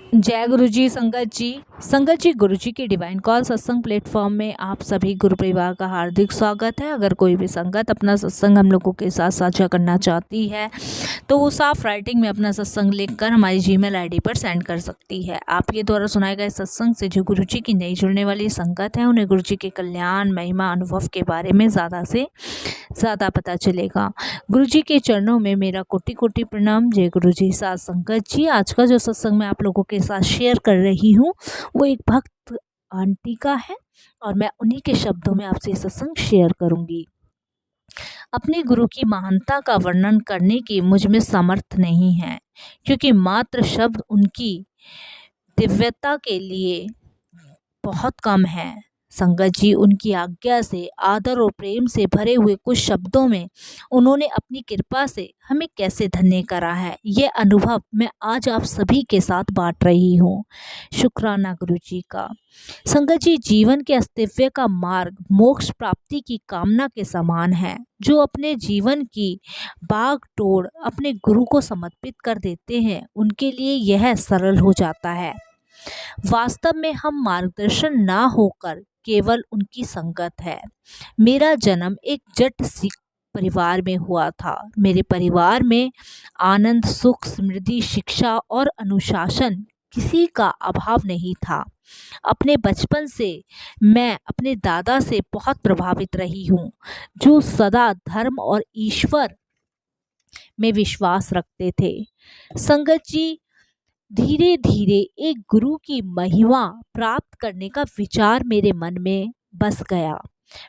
जय गुरु जी। संगत जी गुरु जी की डिवाइन कॉल सत्संग प्लेटफॉर्म में आप सभी गुरु परिवार का हार्दिक स्वागत है। अगर कोई भी संगत अपना सत्संग हम लोगों के साथ साझा करना चाहती है तो वो साफ राइटिंग में अपना सत्संग लिखकर हमारी जीमेल आईडी पर सेंड कर सकती है। आपके द्वारा सुनाए गए सत्संग से जो गुरु जी की नई जुड़ने वाली संगत है उन्हें गुरु जी के कल्याण महिमा अनुभव के बारे में ज़्यादा से ज़्यादा पता चलेगा। गुरु जी के चरणों में मेरा कोटि कोटि प्रणाम। जय गुरु जी। साथ संगत जी, आज का जो सत्संग मैं आप लोगों के साथ शेयर कर रही हूँ वो एक भक्त आंटी का है और मैं उन्हीं के शब्दों में आपसे सत्संग शेयर करूंगी। अपने गुरु की महानता का वर्णन करने की मुझ में सामर्थ्य नहीं है, क्योंकि मात्र शब्द उनकी दिव्यता के लिए बहुत कम है। संगत जी, उनकी आज्ञा से आदर और प्रेम से भरे हुए कुछ शब्दों में उन्होंने अपनी कृपा से हमें कैसे धन्य करा है, ये अनुभव मैं आज आप सभी के साथ बांट रही हूँ। शुक्राना गुरु जी का। संगत जी, जीवन के अस्तित्व का मार्ग मोक्ष प्राप्ति की कामना के समान है। जो अपने जीवन की बाग डोर अपने गुरु को समर्पित कर देते हैं उनके लिए यह सरल हो जाता है। वास्तव में हम मार्गदर्शन ना होकर केवल उनकी संगत है। मेरा जन्म एक जट सिख परिवार में हुआ था। मेरे परिवार में आनंद, सुख, समृद्धि, शिक्षा और अनुशासन किसी का अभाव नहीं था। अपने बचपन से मैं अपने दादा से बहुत प्रभावित रही हूँ, जो सदा धर्म और ईश्वर में विश्वास रखते थे। संगत जी, धीरे धीरे एक गुरु की महिमा प्राप्त करने का विचार मेरे मन में बस गया।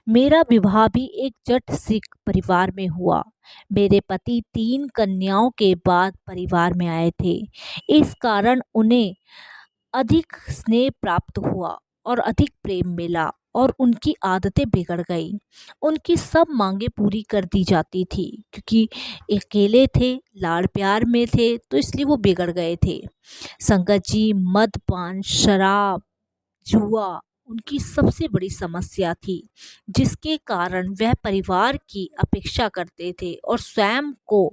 मेरा विवाह भी एक जट सिख परिवार में हुआ। मेरे पति 3 कन्याओं के बाद परिवार में आए थे। इस कारण उन्हें अधिक स्नेह प्राप्त हुआ और अधिक प्रेम मिला और उनकी आदतें बिगड़ गई। उनकी सब मांगे पूरी कर दी जाती थी, क्योंकि अकेले थे, लाड़ प्यार में थे, तो इसलिए वो बिगड़ गए थे। संगत जी, मदपान, शराब, जुआ उनकी सबसे बड़ी समस्या थी, जिसके कारण वह परिवार की अपेक्षा करते थे और स्वयं को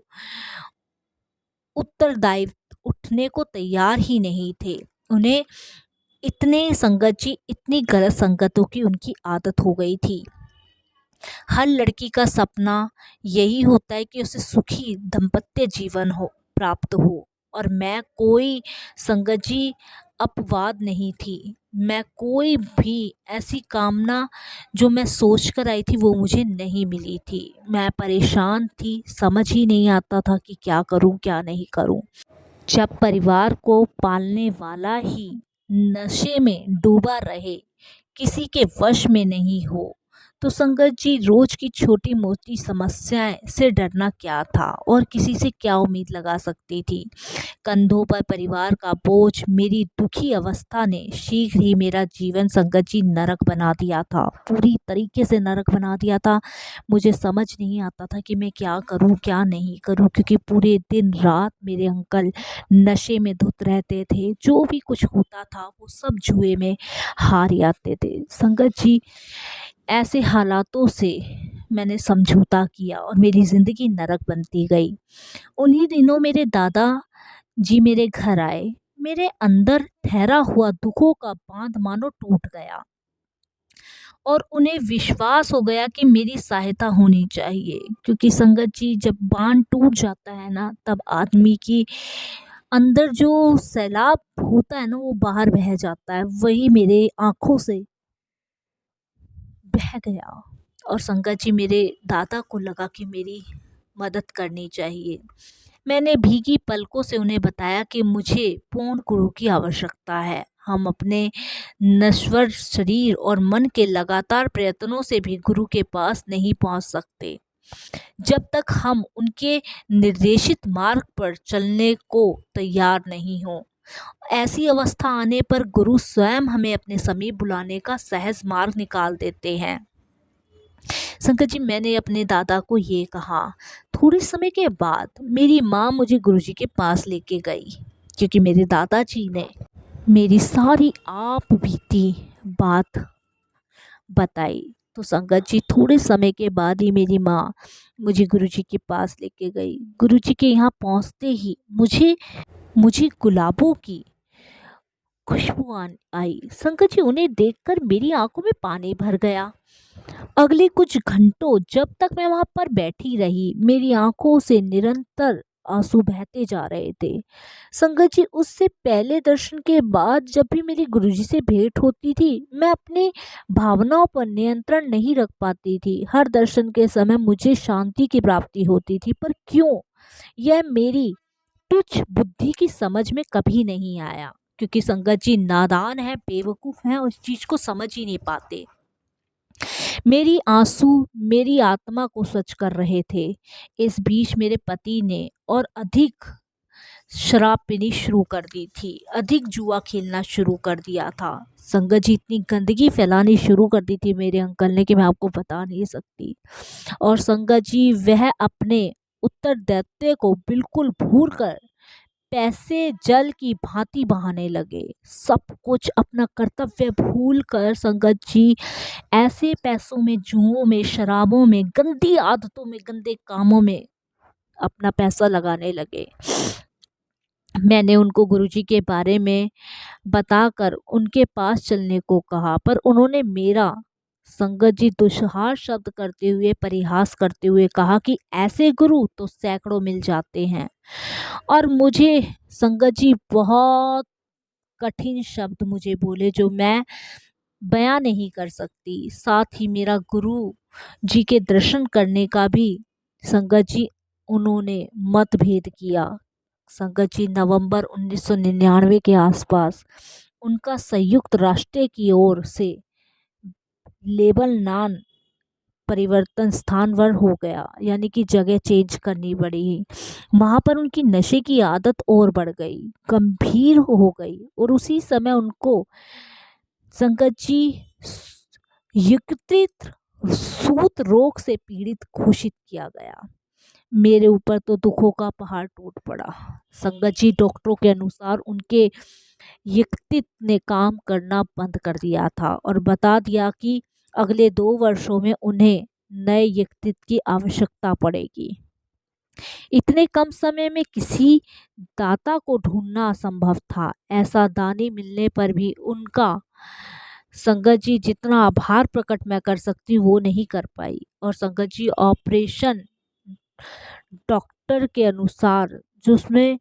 उत्तरदायित्व उठने को तैयार ही नहीं थे। उन्हें इतनी गलत संगतों की उनकी आदत हो गई थी। हर लड़की का सपना यही होता है कि उसे सुखी दाम्पत्य जीवन हो प्राप्त हो, और मैं कोई संगत जी अपवाद नहीं थी। मैं कोई भी ऐसी कामना जो मैं सोच कर आई थी वो मुझे नहीं मिली थी। मैं परेशान थी, समझ ही नहीं आता था कि क्या करूं क्या नहीं करूं। जब परिवार को पालने वाला ही नशे में डूबा रहे, किसी के वश में नहीं हो, तो संगत जी, रोज की छोटी मोटी समस्याएं से डरना क्या था और किसी से क्या उम्मीद लगा सकती थी। कंधों पर परिवार का बोझ, मेरी दुखी अवस्था ने शीघ्र ही मेरा जीवन संगत जी नरक बना दिया था, पूरी तरीके से नरक बना दिया था। मुझे समझ नहीं आता था कि मैं क्या करूं क्या नहीं करूं, क्योंकि पूरे दिन रात मेरे अंकल नशे में धुत रहते थे। जो भी कुछ होता था वो सब जुए में हार जाते थे। संगत जी, ऐसे हालातों से मैंने समझौता किया और मेरी ज़िंदगी नरक बनती गई। उन्हीं दिनों मेरे दादा जी मेरे घर आए। मेरे अंदर ठहरा हुआ दुखों का बांध मानो टूट गया और उन्हें विश्वास हो गया कि मेरी सहायता होनी चाहिए, क्योंकि संगत जी, जब बांध टूट जाता है ना, तब आदमी की अंदर जो सैलाब होता है ना वो बाहर बह जाता है। वही मेरे आंखों से बह गया और संगत जी, मेरे दादा को लगा कि मेरी मदद करनी चाहिए। मैंने भीगी पलकों से उन्हें बताया कि मुझे पूर्ण गुरु की आवश्यकता है। हम अपने नश्वर शरीर और मन के लगातार प्रयत्नों से भी गुरु के पास नहीं पहुंच सकते, जब तक हम उनके निर्देशित मार्ग पर चलने को तैयार नहीं हो। ऐसी अवस्था आने पर गुरु स्वयं हमें अपने समीप बुलाने का सहज मार्ग निकाल देते हैं। संगत जी, मैंने अपने दादा को ये कहा। थोड़े समय के बाद मेरी माँ मुझे गुरुजी के पास लेके गई, क्योंकि मेरे दादाजी ने मेरी सारी आप बीती बात बताई। तो संगत जी, थोड़े समय के बाद ही मेरी माँ मुझे गुरुजी के पास लेके गई। गुरुजी के यहाँ पहुँचते ही मुझे गुलाबों की खुशबू आई। संगत जी, उन्हें देखकर मेरी आंखों में पानी भर गया। अगले कुछ घंटों जब तक मैं वहां पर बैठी रही, मेरी आंखों से निरंतर आंसू बहते जा रहे थे। संगत जी, उससे पहले दर्शन के बाद जब भी मेरी गुरुजी से भेंट होती थी, मैं अपनी भावनाओं पर नियंत्रण नहीं रख पाती थी। हर दर्शन के समय मुझे शांति की प्राप्ति होती थी, पर क्यों, यह मेरी तुच्छ बुद्धि की समझ में कभी नहीं आया। क्योंकि संगत जी नादान है, बेवकूफ है और इस चीज को समझ ही नहीं पाते। मेरी आंसू मेरी आत्मा को स्वच्छ कर रहे थे। इस बीच मेरे पति ने और अधिक शराब पीनी शुरू कर दी थी, अधिक जुआ खेलना शुरू कर दिया था। संगत जी, इतनी गंदगी फैलानी शुरू कर दी थी मेरे अंकल ने कि मैं आपको बता नहीं सकती। और संगत जी, वह अपने उत्तरदायित्व को बिल्कुल भूल कर पैसे जल की भांति बहाने लगे। सब कुछ अपना कर्तव्य भूल कर संगत जी ऐसे पैसों में, जुओं में, शराबों में, गंदी आदतों में, गंदे कामों में अपना पैसा लगाने लगे। मैंने उनको गुरुजी के बारे में बताकर उनके पास चलने को कहा, पर उन्होंने मेरा संगत जी दुस्साहस शब्द करते हुए, परिहास करते हुए कहा कि ऐसे गुरु तो सैकड़ों मिल जाते हैं। और मुझे संगत जी बहुत कठिन शब्द मुझे बोले जो मैं बयां नहीं कर सकती। साथ ही मेरा गुरु जी के दर्शन करने का भी संगत जी उन्होंने मतभेद किया। संगत जी, नवंबर 1999 के आसपास उनका संयुक्त राष्ट्र की ओर से लेबनान परिवर्तन स्थानवर हो गया, यानी कि जगह चेंज करनी पड़ी। वहां पर उनकी नशे की आदत और बढ़ गई, गंभीर हो गई, और उसी समय उनको संगत जी यकृत सूत रोग से पीड़ित घोषित किया गया। मेरे ऊपर तो दुखों का पहाड़ टूट पड़ा। संगत जी, डॉक्टरों के अनुसार उनके यकृत ने काम करना बंद कर दिया था और बता दिया कि अगले 2 वर्षों में उन्हें नए यकृत की आवश्यकता पड़ेगी। इतने कम समय में किसी दाता को ढूंढना असंभव था। ऐसा दानी मिलने पर भी उनका संगत जी जितना आभार प्रकट मैं कर सकती हूँ वो नहीं कर पाई। और संगत जी, ऑपरेशन डॉक्टर के अनुसार जो उसमें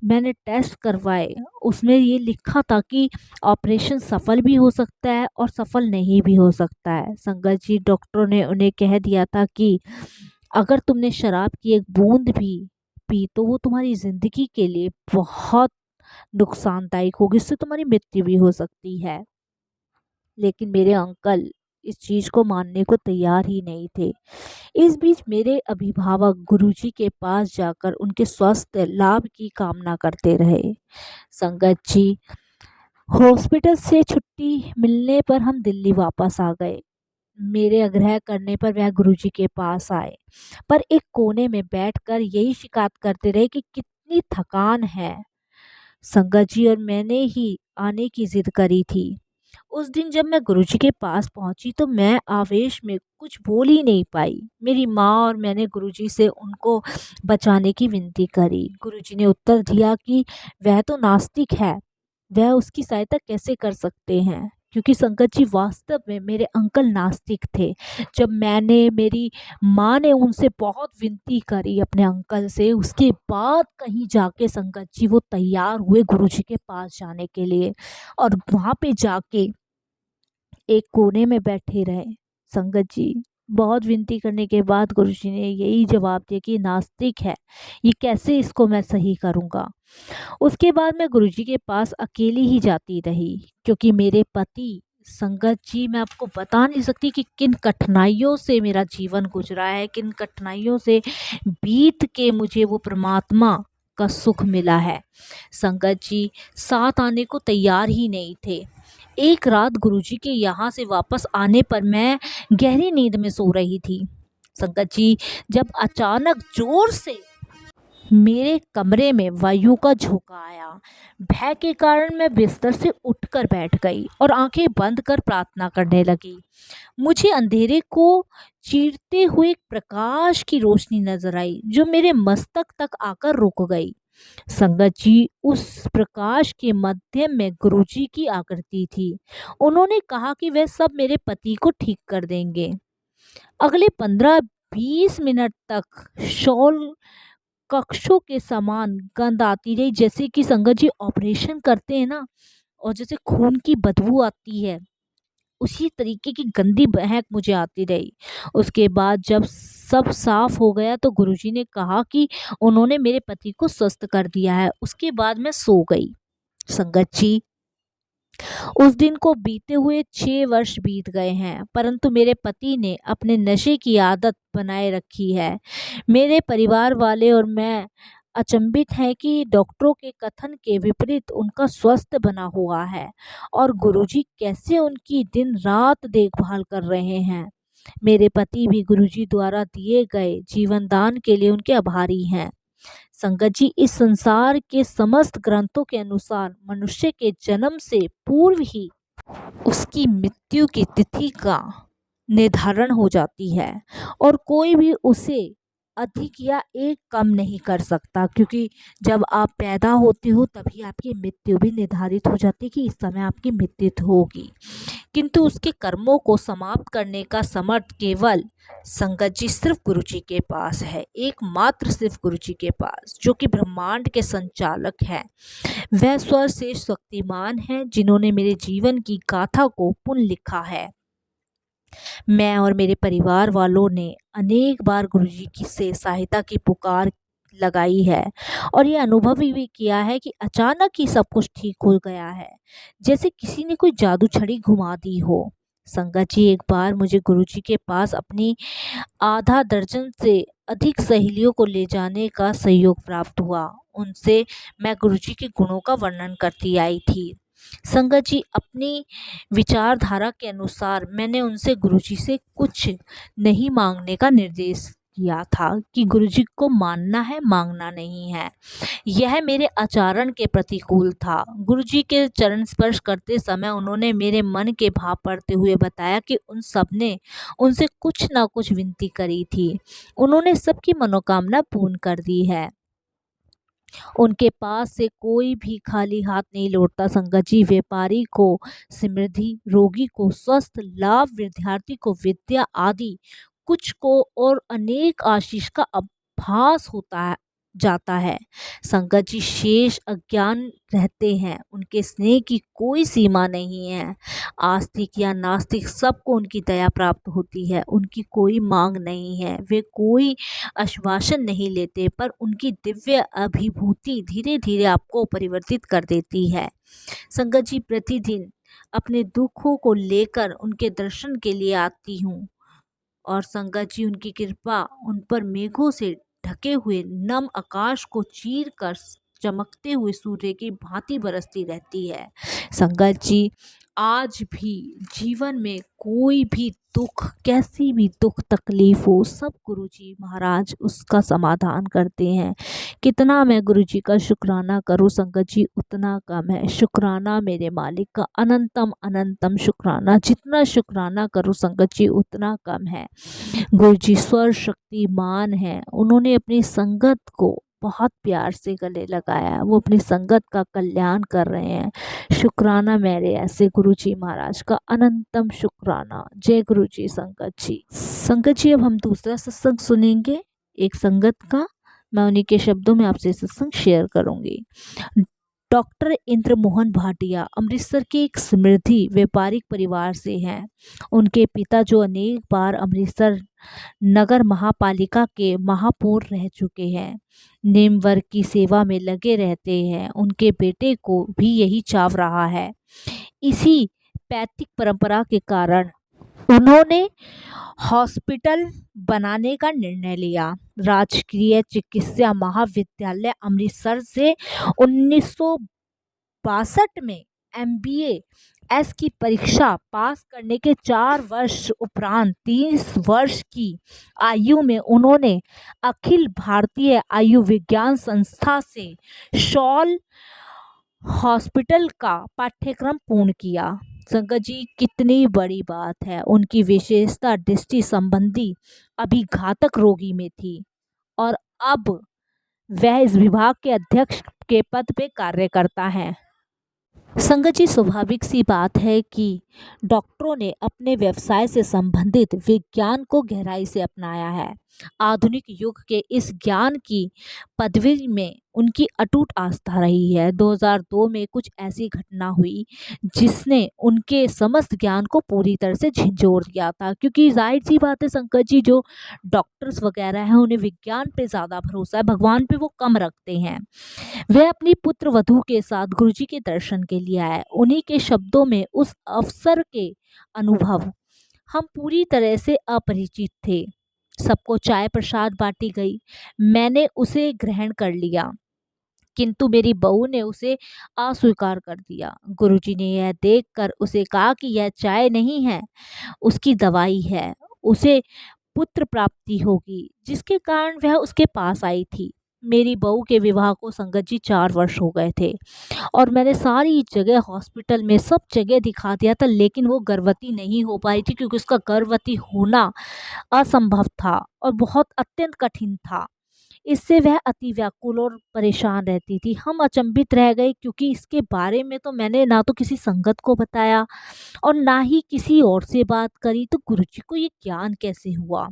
मैंने टेस्ट करवाए, उसमें ये लिखा था कि ऑपरेशन सफल भी हो सकता है और सफल नहीं भी हो सकता है। संगत जी, डॉक्टरों ने उन्हें कह दिया था कि अगर तुमने शराब की एक बूंद भी पी तो वो तुम्हारी जिंदगी के लिए बहुत नुकसानदायक होगी, इससे तुम्हारी मृत्यु भी हो सकती है। लेकिन मेरे अंकल इस चीज को मानने को तैयार ही नहीं थे। इस बीच मेरे अभिभावक गुरुजी के पास जाकर उनके स्वास्थ्य लाभ की कामना करते रहे। संगत जी, हॉस्पिटल से छुट्टी मिलने पर हम दिल्ली वापस आ गए। मेरे आग्रह करने पर वह गुरुजी के पास आए, पर एक कोने में बैठकर यही शिकायत करते रहे कि कितनी थकान है। संगत जी, और मैंने ही आने की जिद करी थी। उस दिन जब मैं गुरुजी के पास पहुंची तो मैं आवेश में कुछ बोल ही नहीं पाई। मेरी माँ और मैंने गुरुजी से उनको बचाने की विनती करी। गुरुजी ने उत्तर दिया कि वह तो नास्तिक है, वह उसकी सहायता कैसे कर सकते हैं। क्योंकि संगत जी, वास्तव में मेरे अंकल नास्तिक थे। जब मेरी माँ ने उनसे बहुत विनती करी अपने अंकल से, उसके बाद कहीं जाके संगत जी वो तैयार हुए गुरुजी के पास जाने के लिए, और वहाँ पे जाके एक कोने में बैठे रहे। संगत जी, बहुत विनती करने के बाद गुरुजी ने यही जवाब दिया कि नास्तिक है, ये कैसे इसको मैं सही करूँगा। उसके बाद मैं गुरुजी के पास अकेली ही जाती रही, क्योंकि मेरे पति, संगत जी, मैं आपको बता नहीं सकती कि किन कठिनाइयों से मेरा जीवन गुजरा है, किन कठिनाइयों से बीत के मुझे वो परमात्मा का सुख मिला है। संगत जी साथ आने को तैयार ही नहीं थे। एक रात गुरुजी के यहाँ से वापस आने पर मैं गहरी नींद में सो रही थी। संगत जी, जब अचानक जोर से मेरे कमरे में वायु का झोंका आया। भय के कारण मैं बिस्तर से उठकर बैठ गई और आंखें बंद कर प्रार्थना करने लगी। मुझे अंधेरे को चीरते हुए एक प्रकाश की रोशनी नजर आई जो मेरे मस्तक तक आकर रुक गई। संगत जी, उस प्रकाश के मध्य में गुरुजी की आकृति थी। उन्होंने कहा कि वह सब मेरे पति को ठीक कर देंगे। अगले 15-20 मिनट तक शॉल कक्षों के समान गंध आती रही, जैसे कि संगत जी ऑपरेशन करते हैं ना, और जैसे खून की बदबू आती है, उसी तरीके की गंदी बहक मुझे आती रही। उसके बाद जब सब साफ हो गया तो गुरुजी ने कहा कि उन्होंने मेरे पति को स्वस्थ कर दिया है। उसके बाद मैं सो गई। संगत जी, उस दिन को बीते हुए 6 वर्ष बीत गए हैं, परंतु मेरे पति ने अपने नशे की आदत बनाए रखी है। मेरे परिवार वाले और मैं अचंभित हैं कि डॉक्टरों के कथन के विपरीत उनका स्वास्थ्य बना हुआ है और गुरुजी कैसे उनकी दिन रात देखभाल कर रहे हैं। मेरे पति भी गुरुजी द्वारा दिए गए जीवन दान के लिए उनके आभारी हैं। संगत जी, इस संसार के समस्त ग्रंथों के अनुसार मनुष्य के जन्म से पूर्व ही उसकी मृत्यु की तिथि का निर्धारण हो जाती है और कोई भी उसे अधिक या एक कम नहीं कर सकता, क्योंकि जब आप पैदा होते हो तभी आपकी मृत्यु भी निर्धारित हो जाती है कि इस समय आपकी मृत्यु होगी। किंतु उसके कर्मों को समाप्त करने का समर्थ केवल संगत जी सिर्फ गुरु जी के पास है, एकमात्र सिर्फ गुरु जी के पास, जो कि ब्रह्मांड के संचालक हैं। वह सर्वश्रेष्ठ शक्तिमान है जिन्होंने मेरे जीवन की गाथा को पुनः लिखा है। मैं और मेरे परिवार वालों ने अनेक बार गुरुजी की से सहायता की पुकार लगाई है और ये अनुभव भी किया है कि अचानक ही सब कुछ ठीक हो गया है, जैसे किसी ने कोई जादू छड़ी घुमा दी हो। संगत जी, एक बार मुझे गुरुजी के पास अपनी आधा दर्जन से अधिक सहेलियों को ले जाने का सहयोग प्राप्त हुआ। उनसे मैं गुरुजी के गुणों का वर्णन करती आई थी। संगत जी, अपनी विचारधारा के अनुसार मैंने उनसे गुरुजी से कुछ नहीं मांगने का निर्देश किया था कि गुरुजी को मानना है, मांगना नहीं है। यह मेरे आचरण के प्रतिकूल था। गुरुजी के चरण स्पर्श करते समय उन्होंने मेरे मन के भाव पढ़ते हुए बताया कि उन सब ने उनसे कुछ ना कुछ विनती करी थी। उन्होंने सबकी मनोकामना पूर्ण कर दी है। उनके पास से कोई भी खाली हाथ नहीं लौटता। संगत जी, व्यापारी को समृद्धि, रोगी को स्वस्थ लाभ, विद्यार्थी को विद्या आदि कुछ को और अनेक आशीष का आभास होता है जाता है। संगत जी, शेष अज्ञान रहते हैं, उनके स्नेह की कोई सीमा नहीं है। आस्तिक या नास्तिक सबको उनकी दया प्राप्त होती है। उनकी कोई मांग नहीं है, वे कोई आश्वासन नहीं लेते, पर उनकी दिव्य अभिभूति धीरे धीरे आपको परिवर्तित कर देती है। संगत जी, प्रतिदिन अपने दुखों को लेकर उनके दर्शन के लिए आती हूँ और संगत जी, उनकी कृपा उन पर मेघों से ढके हुए नम आकाश को चीर कर चमकते हुए सूर्य की भांति बरसती रहती है। संगत जी, आज भी जीवन में कोई भी दुख, कैसी भी दुख तकलीफ हो, सब गुरुजी महाराज उसका समाधान करते हैं। कितना मैं गुरुजी का शुक्राना करूं संगत जी, उतना कम है। शुक्राना मेरे मालिक का अनंतम अनंतम शुक्राना, जितना शुक्राना करूं संगत जी उतना कम है। गुरुजी सर्वशक्तिमान है। उन्होंने अपनी संगत को बहुत प्यार से गले लगाया है। वो अपनी संगत का कल्याण कर रहे हैं। शुक्राना मेरे ऐसे गुरुजी महाराज का, अनंतम शुक्राना। जय गुरुजी संगत जी। संगत जी, अब हम दूसरा सत्संग सुनेंगे एक संगत का। मैं उन्हीं के शब्दों में आपसे सत्संग शेयर करूंगी। डॉक्टर इंद्र मोहन भाटिया अमृतसर के एक समृद्धि व्यापारिक परिवार से हैं। उनके पिता, जो अनेक बार अमृतसर नगर महापालिका के महापौर रह चुके हैं, निम्न वर्ग की सेवा में लगे रहते हैं। उनके बेटे को भी यही चाव रहा है। इसी पैतृक परंपरा के कारण उन्होंने हॉस्पिटल बनाने का निर्णय लिया। राजकीय चिकित्सा महाविद्यालय अमृतसर से 1962 में MBAS की परीक्षा पास करने के 4 वर्ष उपरांत 30 वर्ष की आयु में उन्होंने अखिल भारतीय आयुर्विज्ञान संस्था से शॉल हॉस्पिटल का पाठ्यक्रम पूर्ण किया। संगत जी, कितनी बड़ी बात है। उनकी विशेषता दृष्टि संबंधी अभिघातक रोगी में थी और अब वह इस विभाग के अध्यक्ष के पद पे कार्य करता है। संगत जी, स्वाभाविक सी बात है कि डॉक्टरों ने अपने व्यवसाय से संबंधित विज्ञान को गहराई से अपनाया है। आधुनिक युग के इस ज्ञान की पदवी में उनकी अटूट आस्था रही है। 2002 में कुछ ऐसी घटना हुई जिसने उनके समस्त ज्ञान को पूरी तरह से झिंझोर दिया था, क्योंकि जाहिर सी बात है संकट जी, जो डॉक्टर्स वगैरह हैं उन्हें विज्ञान पे ज़्यादा भरोसा है, भगवान पे वो कम रखते हैं। वह अपनी पुत्र वधू के साथ गुरुजी के दर्शन के लिए आए। उन्हीं के शब्दों में, उस अवसर के अनुभव हम पूरी तरह से अपरिचित थे। सबको चाय प्रसाद बांटी गई। मैंने उसे ग्रहण कर लिया, किंतु मेरी बहू ने उसे अस्वीकार कर दिया। गुरुजी ने यह देखकर उसे कहा कि यह चाय नहीं है, उसकी दवाई है। उसे पुत्र प्राप्ति होगी, जिसके कारण वह उसके पास आई थी। मेरी बहू के विवाह को संगत जी 4 वर्ष हो गए थे और मैंने सारी जगह, हॉस्पिटल में सब जगह दिखा दिया था, लेकिन वो गर्भवती नहीं हो पाई थी, क्योंकि उसका गर्भवती होना असंभव था और बहुत अत्यंत कठिन था। इससे वह अति व्याकुल और परेशान रहती थी। हम अचंभित रह गए, क्योंकि इसके बारे में तो मैंने ना तो किसी संगत को बताया और ना ही किसी और से बात करी, तो गुरुजी को ये ज्ञान कैसे हुआ?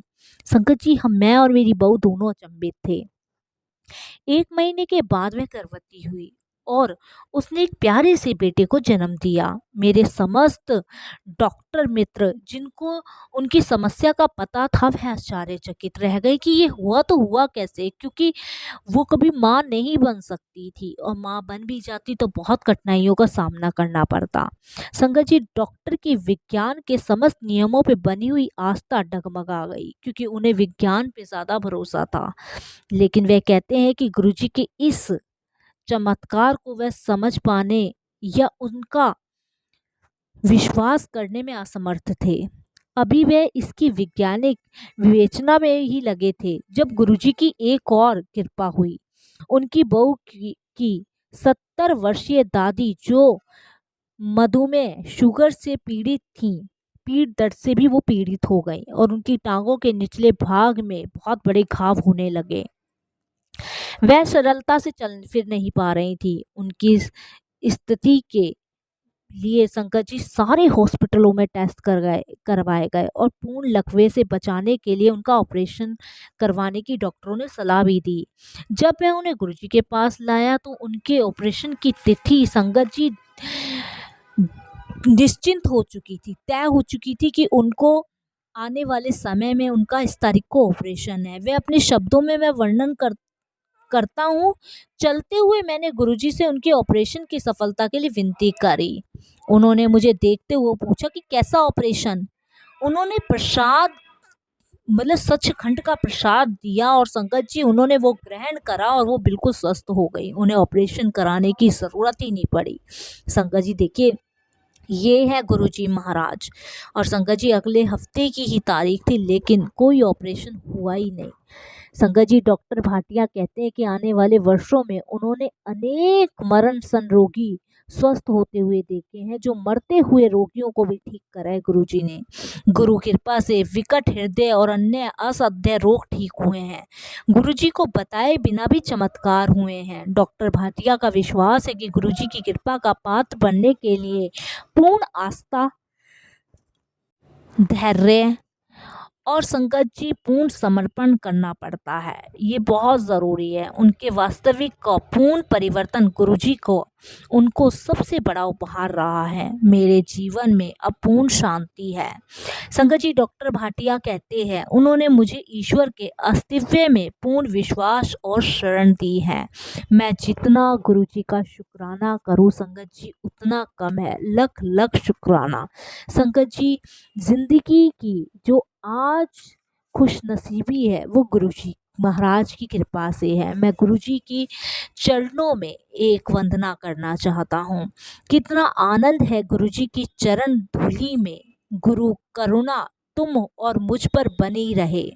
संगत जी, हम, मैं और मेरी बहू दोनों अचंभित थे। 1 महीने के बाद वह गर्भवती हुई और उसने एक प्यारे से बेटे को जन्म दिया। मेरे समस्त डॉक्टर मित्र, जिनको उनकी समस्या का पता था, वह आश्चर्यचकित रह गए कि ये हुआ तो हुआ कैसे, क्योंकि वो कभी माँ नहीं बन सकती थी और माँ बन भी जाती तो बहुत कठिनाइयों का सामना करना पड़ता। संगत जी, डॉक्टर की विज्ञान के समस्त नियमों पे बनी हुई आस्था डगमगा गई, क्योंकि उन्हें विज्ञान पे ज़्यादा भरोसा था। लेकिन वे कहते हैं कि गुरुजी के इस चमत्कार को वह समझ पाने या उनका विश्वास करने में असमर्थ थे। अभी वे इसकी वैज्ञानिक विवेचना में ही लगे थे, जब गुरुजी की एक और कृपा हुई। उनकी बहू की 70 वर्षीय दादी, जो मधुमेह, शुगर से पीड़ित थीं, पीठ दर्द से भी वो पीड़ित हो गई और उनकी टांगों के निचले भाग में बहुत बड़े घाव होने लगे। वह सरलता से चल फिर नहीं पा रही थी। उनकी इस स्थिति के लिए संकट जी सारे हॉस्पिटलों में टेस्ट करवाए गए और पूर्ण लकवे से बचाने के लिए उनका ऑपरेशन करवाने की डॉक्टरों ने सलाह भी दी। जब मैं उन्हें गुरुजी के पास लाया तो उनके ऑपरेशन की तिथि संगत जी निश्चिंत हो चुकी थी, तय हो चुकी थी कि उनको आने वाले समय में उनका इस तारीख को ऑपरेशन है। वे अपने शब्दों में मैं वर्णन करता हूँ। चलते हुए मैंने गुरुजी से उनके ऑपरेशन की सफलता के लिए विनती करी। उन्होंने मुझे देखते हुए पूछा कि कैसा ऑपरेशन? उन्होंने प्रसाद, मतलब सचखंड का प्रसाद दिया और संगत जी उन्होंने वो ग्रहण करा और वो बिल्कुल स्वस्थ हो गई। उन्हें ऑपरेशन कराने की ज़रूरत ही नहीं पड़ी। संगत जी देखिए, ये है गुरुजी महाराज। और संगत जी अगले हफ्ते की ही तारीख थी, लेकिन कोई ऑपरेशन हुआ ही नहीं। संगत जी, डॉक्टर भाटिया कहते हैं कि आने वाले वर्षों में उन्होंने अनेक मरण सन रोगी स्वस्थ होते हुए देखे हैं, जो मरते हुए रोगियों को भी ठीक करा है गुरुजी ने। गुरु कृपा से विकट हृदय और अन्य असाध्य रोग ठीक हुए हैं। गुरुजी को बताए बिना भी चमत्कार हुए हैं। डॉक्टर भाटिया का विश्वास है कि गुरुजी की कृपा का पात्र बनने के लिए पूर्ण आस्था, धैर्य और संगत जी पूर्ण समर्पण करना पड़ता है। ये बहुत ज़रूरी है। उनके वास्तविक का पूर्ण परिवर्तन गुरुजी को उनको सबसे बड़ा उपहार रहा है। मेरे जीवन में अब पूर्ण शांति है। संगत जी, डॉक्टर भाटिया कहते हैं उन्होंने मुझे ईश्वर के अस्तित्व में पूर्ण विश्वास और शरण दी है। मैं जितना गुरुजी का शुक्राना करूं संगत जी उतना कम है। लख लख शुक्राना। संगत जी, जिंदगी की जो आज खुशनसीबी है वो गुरुजी महाराज की कृपा से है। मैं गुरुजी की चरणों में एक वंदना करना चाहता हूँ। कितना आनंद है गुरुजी की चरण धूलि में। गुरु करुणा तुम और मुझ पर बनी रहे।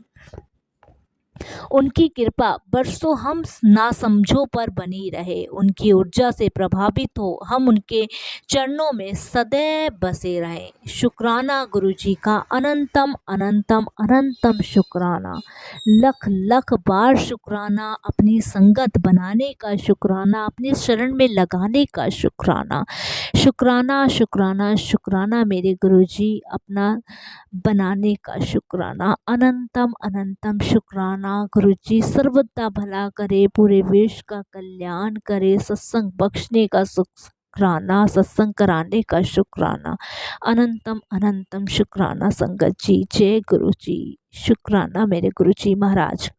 उनकी कृपा बरसों हम नासमझों पर बनी रहे। उनकी ऊर्जा से प्रभावित हो हम उनके चरणों में सदैव बसे रहें। शुक्राना गुरुजी का, अनंतम अनंतम अनंतम शुक्राना। लख लख बार शुक्राना, अपनी संगत बनाने का शुक्राना, अपने शरण में लगाने का शुक्राना। शुक्राना शुक्राना शुक्राना मेरे गुरुजी, अपना बनाने का शुक्राना। अनंतम अनंतम शुक्राना गुरुजी, सर्वदा भला करे, पूरे विश्व का कल्याण करे, सत्संग बख्शने का शुक्राना, सत्संग कराने का शुक्राना। अनंतम अनंतम शुक्राना संगत जी। जय गुरु जी। शुक्राना मेरे गुरु जी महाराज।